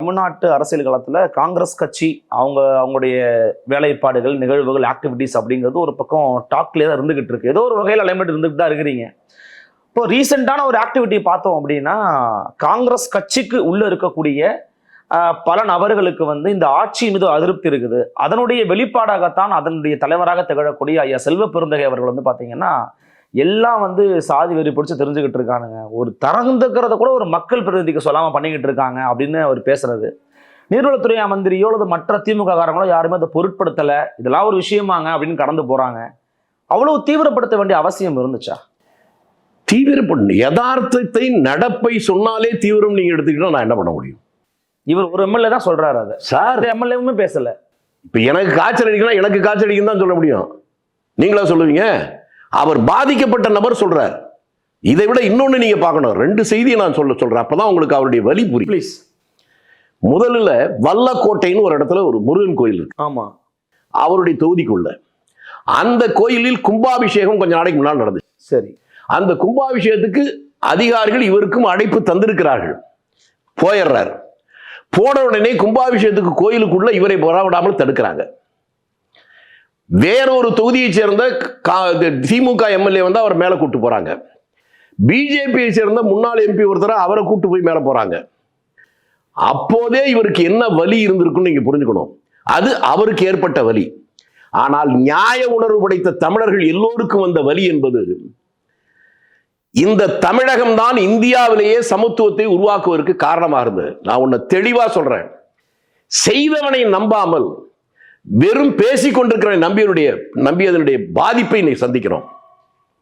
தமிழ்நாட்டு அரசியல் களத்துல காங்கிரஸ் கட்சி அவங்களுடைய வேலைப்பாடுகள், நிகழ்வுகள், ஆக்டிவிட்டிஸ் அப்படிங்கிறது ஒரு பக்கம் டாக்லேயே தான் இருந்துகிட்டு இருக்கு. ஏதோ ஒரு வகையில் அலைன்மெண்ட் இருந்துகிட்டு தான் இருக்கிறீங்க. இப்போ ரீசெண்டான ஒரு ஆக்டிவிட்டி பார்த்தோம் அப்படின்னா, காங்கிரஸ் கட்சிக்கு உள்ள இருக்கக்கூடிய பல நபர்களுக்கு இந்த ஆட்சி மீது அதிருப்தி இருக்குது. அதனுடைய வெளிப்பாடாகத்தான் அதனுடைய தலைவராக திகழக்கூடிய ஐயா செல்வ பெருந்தகை அவர்கள் பாத்தீங்கன்னா எல்லாம் சாதி வெறி பிடிச்சு தெரிஞ்சுக்கிட்டு இருக்கானுங்க, ஒரு திறந்துக்கிறத கூட ஒரு மக்கள் பிரதிநிதிக்கு சொல்லாம பண்ணிக்கிட்டு இருக்காங்க அப்படின்னு அவர் பேசுறது. நீர்வளத்துறை மந்திரியோ அல்லது மற்ற திமுக காரங்களோ யாருமே அதை பொருட்படுத்தல, இதெல்லாம் ஒரு விஷயமாங்க அப்படின்னு கடந்து போறாங்க. அவ்வளவு தீவிரப்படுத்த வேண்டிய அவசியம் இருந்துச்சா? தீவிரப்படும் யதார்த்தத்தை நடப்பை சொன்னாலே தீவிரம் நீங்க எடுத்துக்கிட்டா நான் என்ன பண்ண முடியும்? இவர் ஒரு எம்எல்ஏ தான் சொல்றாரு. அதை சார் எம்எல்ஏவுமே பேசல. இப்ப எனக்கு காய்ச்சல் அடிக்கலாம், எனக்கு காய்ச்சல் அடிக்கும் தான் சொல்ல முடியும். நீங்களா சொல்லுவீங்க? அவர் பாதிக்கப்பட்ட நபர் சொல்றார். இதை விட இன்னொன்னு நீங்க பார்க்கணும். ரெண்டு செய்தியை நான் சொல்றேன், அப்பதான் உங்களுக்கு அவருடைய வலி புரியும். ப்ளீஸ். முதல்ல வல்லக்கோட்டைன்னு ஒரு இடத்துல ஒரு முருகன் கோயில் இருக்கு. ஆமா, அவருடைய தொகுதிக்குள்ள அந்த கோயிலில் கும்பாபிஷேகம் கொஞ்ச நாளைக்கு முன்னால் நடந்துச்சு. சரி. அந்த கும்பாபிஷேகத்துக்கு அதிகாரிகள் இவருக்கும் அழைப்பு தந்திருக்கிறார்கள். போயிடுறார். போன உடனே கும்பாபிஷேகத்துக்கு கோயிலுக்குள்ள இவரை வரவிடாமல் தடுக்கிறாங்க. வேறொரு தொகுதியை சேர்ந்த திமுக எம்எல்ஏ அவர் மேல கூட்டு போறாங்க. பிஜேபியை சேர்ந்த முன்னாள் எம்பி ஒருத்தர அவரை கூட்டு போய் மேல போறாங்க. அப்போதே இவருக்கு என்ன வலி இருந்திருக்குன்னு நீங்க புரிஞ்சுக்கணும். அது அவருக்கு ஏற்பட்ட வலி. ஆனால் நியாய உணர்வு படைத்த தமிழர்கள் எல்லோருக்கும் வந்த வலி என்பது, இந்த தமிழகம் தான் இந்தியாவிலேயே சமத்துவத்தை உருவாக்குவதற்கு காரணமாக இருந்தது. நான் உன்னை தெளிவா சொல்றேன். செய்தவனை நம்பாமல் வெறும் பேசிக் கொண்டிருக்கிற நம்பியதனுடைய பாதிப்பை நீ சந்திக்கிறோம்.